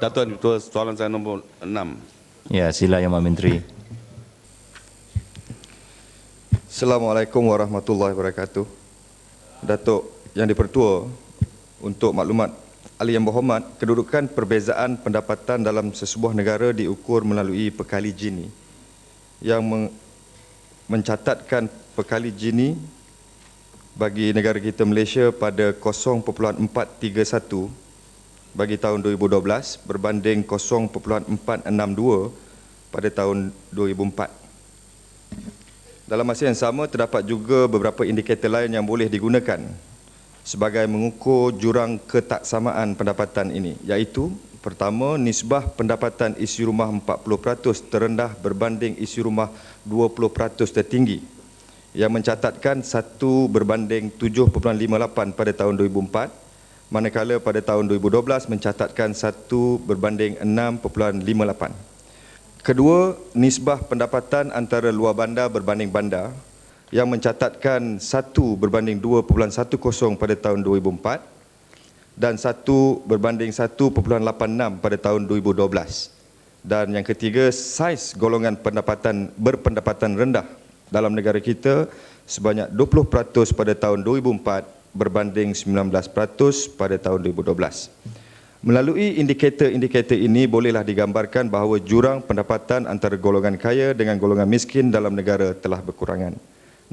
Datuk Ketua, soalan saya nombor 6. Ya, sila Yang Amat Menteri. Assalamualaikum warahmatullahi wabarakatuh. Datuk Yang Dipertua, untuk maklumat ahli yang berhormat, kedudukan perbezaan pendapatan dalam sesebuah negara diukur melalui pekali Gini yang mencatatkan pekali Gini bagi negara kita Malaysia pada 0.431 bagi tahun 2012 berbanding 0.462 pada tahun 2004. Dalam masa yang sama, terdapat juga beberapa indikator lain yang boleh digunakan sebagai mengukur jurang ketaksamaan pendapatan ini, iaitu pertama, nisbah pendapatan isi rumah 40% terendah berbanding isi rumah 20% tertinggi yang mencatatkan 1 berbanding 7.58 pada tahun 2004, manakala pada tahun 2012 mencatatkan 1 berbanding 6.58. Kedua, nisbah pendapatan antara luar bandar berbanding bandar yang mencatatkan 1 berbanding 2.10 pada tahun 2004 dan 1 berbanding 1.86 pada tahun 2012. Dan yang ketiga, saiz golongan berpendapatan rendah dalam negara kita sebanyak 20% pada tahun 2004 berbanding 19% pada tahun 2012. Melalui indikator-indikator ini bolehlah digambarkan bahawa jurang pendapatan antara golongan kaya dengan golongan miskin dalam negara telah berkurangan.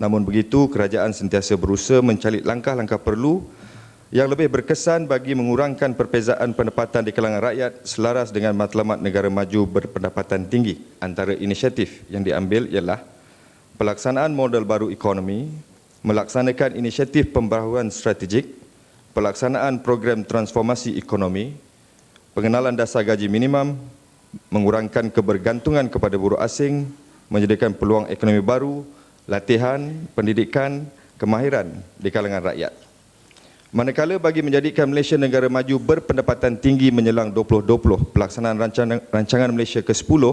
Namun begitu, kerajaan sentiasa berusaha mencari langkah-langkah perlu yang lebih berkesan bagi mengurangkan perbezaan pendapatan di kalangan rakyat selaras dengan matlamat negara maju berpendapatan tinggi. Antara inisiatif yang diambil ialah pelaksanaan model baru ekonomi, melaksanakan inisiatif pembaharuan strategik, pelaksanaan program transformasi ekonomi, pengenalan dasar gaji minimum, mengurangkan kebergantungan kepada buruh asing, menyediakan peluang ekonomi baru, latihan, pendidikan, kemahiran di kalangan rakyat. Manakala bagi menjadikan Malaysia negara maju berpendapatan tinggi menjelang 2020, pelaksanaan rancangan Malaysia ke-10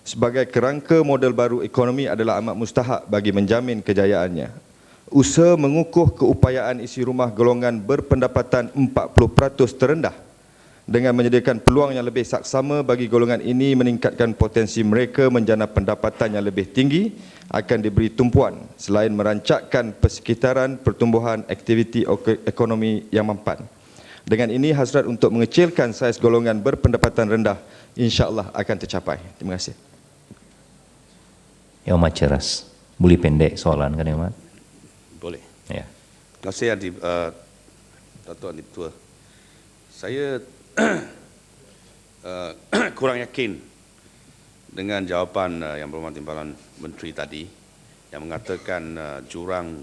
sebagai kerangka model baru ekonomi adalah amat mustahak bagi menjamin kejayaannya. Usaha mengukuh keupayaan isi rumah golongan berpendapatan 40% terendah dengan menyediakan peluang yang lebih saksama bagi golongan ini meningkatkan potensi mereka menjana pendapatan yang lebih tinggi akan diberi tumpuan selain merancangkan persekitaran pertumbuhan aktiviti ekonomi yang mampan. Dengan ini hasrat untuk mengecilkan saiz golongan berpendapatan rendah insya-Allah akan tercapai. Terima kasih. Yang Amat Ceras. Boleh pendek soalan kan Yang Amat? Boleh. Ya. Terima kasih Datuk Yang Dipertua. Saya kurang yakin dengan jawapan Yang Berhormat Timbalan Menteri tadi yang mengatakan jurang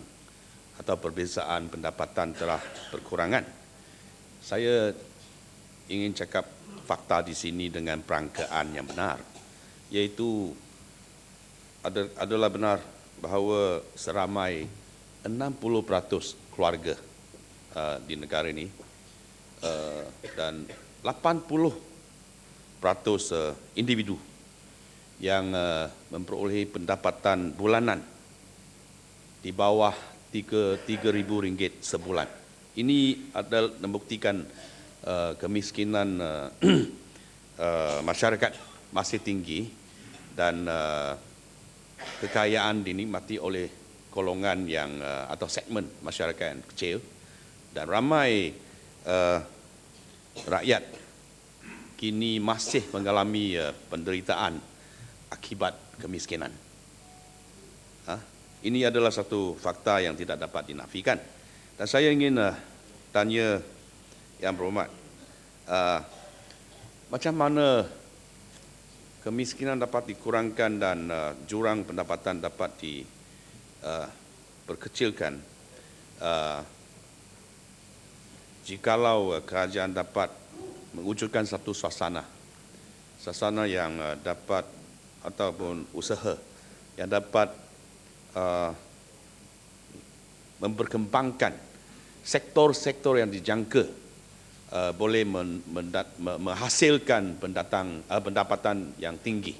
atau perbezaan pendapatan telah berkurangan. Saya ingin cakap fakta di sini dengan perangkaan yang benar, iaitu adalah benar bahawa seramai 60% keluarga di negara ini dan 80% individu yang memperoleh pendapatan bulanan di bawah RM3,000 sebulan. Ini adalah membuktikan kemiskinan masyarakat masih tinggi dan kekayaan dinikmati oleh golongan yang atau segmen masyarakat yang kecil dan ramai rakyat kini masih mengalami penderitaan akibat kemiskinan. Ini adalah satu fakta yang tidak dapat dinafikan. Dan saya ingin tanya Yang Berhormat, macam mana kemiskinan dapat dikurangkan dan jurang pendapatan dapat diperkecilkan jikalau kerajaan dapat mewujudkan satu suasana yang dapat ataupun usaha yang dapat memperkembangkan sektor-sektor yang dijangka boleh menghasilkan pendapatan yang tinggi.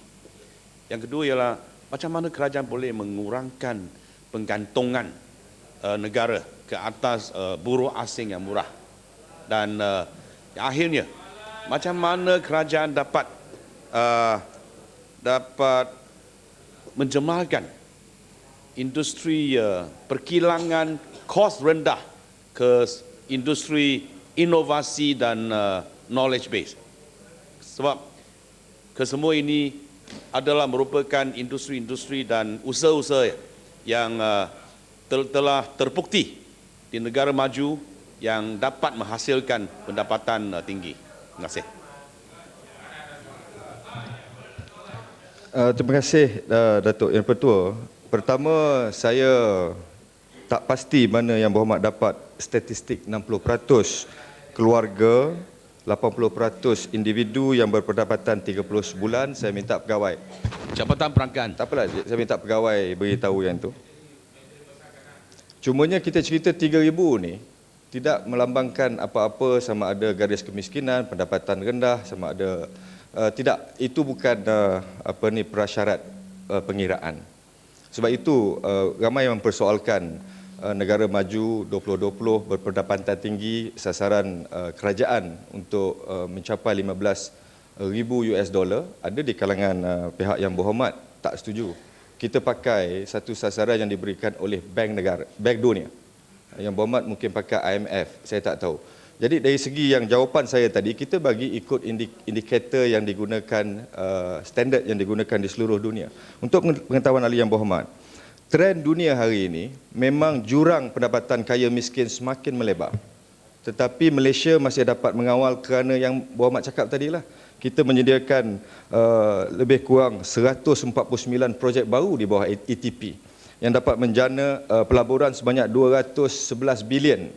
Yang kedua ialah macam mana kerajaan boleh mengurangkan penggantungan negara ke atas buruh asing yang murah. Dan akhirnya macam mana kerajaan dapat menjemalkan industri perkilangan kos rendah ke industri inovasi dan knowledge base. Sebab kesemua ini adalah merupakan industri-industri dan usaha-usaha yang telah terbukti di negara maju yang dapat menghasilkan pendapatan tinggi. Terima kasih. Terima kasih Datuk Yang Pertua. Pertama, saya tak pasti mana Yang Berhormat dapat statistik 60% keluarga, 80% individu yang berpendapatan 30 sebulan. Saya minta pegawai. Jabatan Perangkaan. Tak apalah, saya minta pegawai beritahu yang tu. Cumanya kita cerita 3,000 ni tidak melambangkan apa-apa, sama ada garis kemiskinan, pendapatan rendah, sama ada tidak, itu bukan prasyarat pengiraan. Sebab itu ramai yang mempersoalkan negara maju 2020 berpendapatan tinggi, sasaran kerajaan untuk mencapai 15,000 US dollar. Ada di kalangan pihak Yang Berhormat tak setuju. Kita pakai satu sasaran yang diberikan oleh bank negara, bank dunia. Yang Berhormat mungkin pakai IMF, saya tak tahu. Jadi dari segi yang jawapan saya tadi, kita bagi ikut indikator yang digunakan, standard yang digunakan di seluruh dunia. Untuk pengetahuan ahli Yang Berhormat, trend dunia hari ini memang jurang pendapatan kaya miskin semakin melebar. Tetapi Malaysia masih dapat mengawal kerana yang Berhormat cakap tadilah. Kita menyediakan lebih kurang 149 projek baru di bawah ETP yang dapat menjana pelaburan sebanyak 211 bilion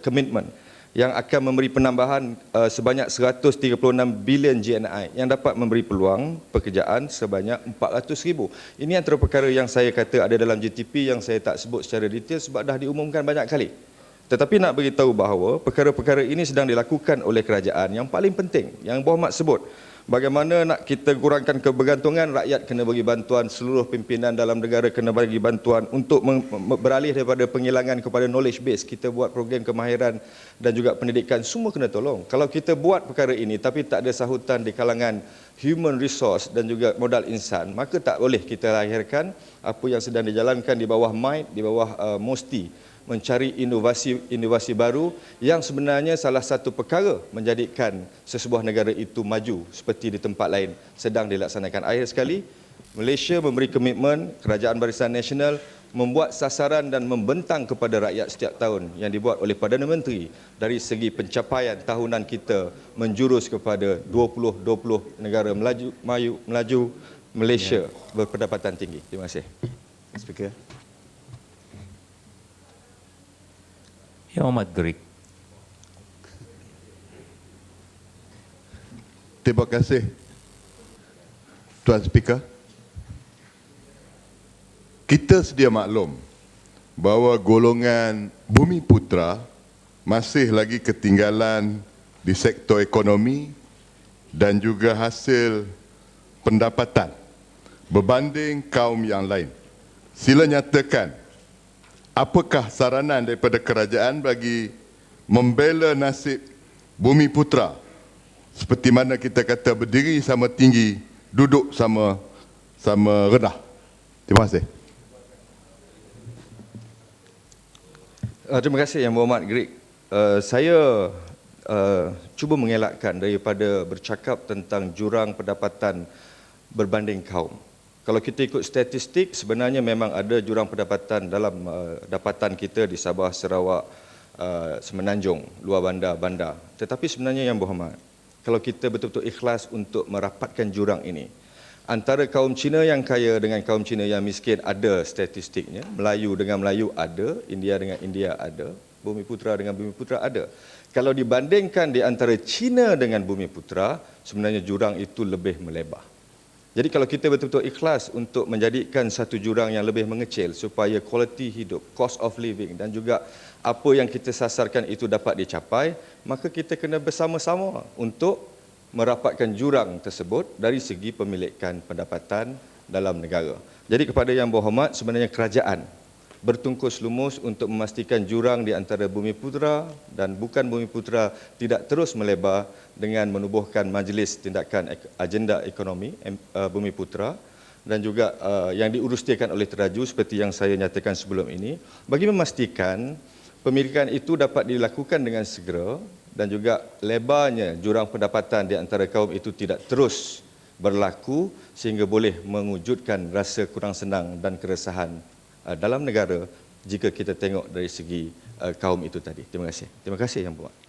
komitmen yang akan memberi penambahan sebanyak 136 bilion GNI yang dapat memberi peluang pekerjaan sebanyak 400,000. Ini antara perkara yang saya kata ada dalam GTP yang saya tak sebut secara detail sebab dah diumumkan banyak kali. Tetapi nak beritahu bahawa perkara-perkara ini sedang dilakukan oleh kerajaan. Yang paling penting, yang Berhormat sebut, bagaimana nak kita kurangkan kebergantungan, rakyat kena bagi bantuan, seluruh pimpinan dalam negara kena bagi bantuan untuk beralih daripada penghilangan kepada knowledge base. Kita buat program kemahiran dan juga pendidikan, semua kena tolong. Kalau kita buat perkara ini tapi tak ada sahutan di kalangan human resource dan juga modal insan, maka tak boleh kita lahirkan apa yang sedang dijalankan di bawah MIND, di bawah MOSTI, mencari inovasi baru yang sebenarnya salah satu perkara menjadikan sesebuah negara itu maju seperti di tempat lain sedang dilaksanakan. Akhir sekali, Malaysia memberi komitmen, Kerajaan Barisan Nasional membuat sasaran dan membentang kepada rakyat setiap tahun yang dibuat oleh Perdana Menteri dari segi pencapaian tahunan kita menjurus kepada 2020 negara melaju, Malaysia berpendapatan tinggi. Terima kasih. Speaker. Yang Amat Gerik. Terima kasih, Tuan Speaker. Kita sedia maklum bahawa golongan Bumi Putra masih lagi ketinggalan di sektor ekonomi dan juga hasil pendapatan berbanding kaum yang lain. Sila nyatakan, apakah saranan daripada kerajaan bagi membela nasib Bumi Putra seperti mana kita kata berdiri sama tinggi, duduk sama rendah. Terima kasih. Terima kasih Yang Berhormat Gerik. Saya cuba mengelakkan daripada bercakap tentang jurang pendapatan berbanding kaum. Kalau kita ikut statistik, sebenarnya memang ada jurang pendapatan dalam dapatan kita di Sabah, Sarawak, Semenanjung, luar bandar. Tetapi sebenarnya Yang Berhormat, kalau kita betul-betul ikhlas untuk merapatkan jurang ini, antara kaum Cina yang kaya dengan kaum Cina yang miskin ada statistiknya, Melayu dengan Melayu ada, India dengan India ada, Bumi Putra dengan Bumi Putra ada. Kalau dibandingkan di antara Cina dengan Bumi Putra, sebenarnya jurang itu lebih melebar. Jadi kalau kita betul-betul ikhlas untuk menjadikan satu jurang yang lebih mengecil supaya kualiti hidup, cost of living dan juga apa yang kita sasarkan itu dapat dicapai, maka kita kena bersama-sama untuk merapatkan jurang tersebut dari segi pemilikan pendapatan dalam negara. Jadi kepada Yang Berhormat, sebenarnya kerajaan bertungkus lumus untuk memastikan jurang di antara Bumiputera dan bukan Bumiputera tidak terus melebar dengan menubuhkan Majlis Tindakan Agenda Ekonomi Bumiputera dan juga yang diurustiakan oleh Teraju seperti yang saya nyatakan sebelum ini, bagi memastikan pemilikan itu dapat dilakukan dengan segera dan juga lebarnya jurang pendapatan di antara kaum itu tidak terus berlaku sehingga boleh mewujudkan rasa kurang senang dan keresahan dalam negara jika kita tengok dari segi kaum itu tadi. Terima kasih. Terima kasih Yang Berhormat.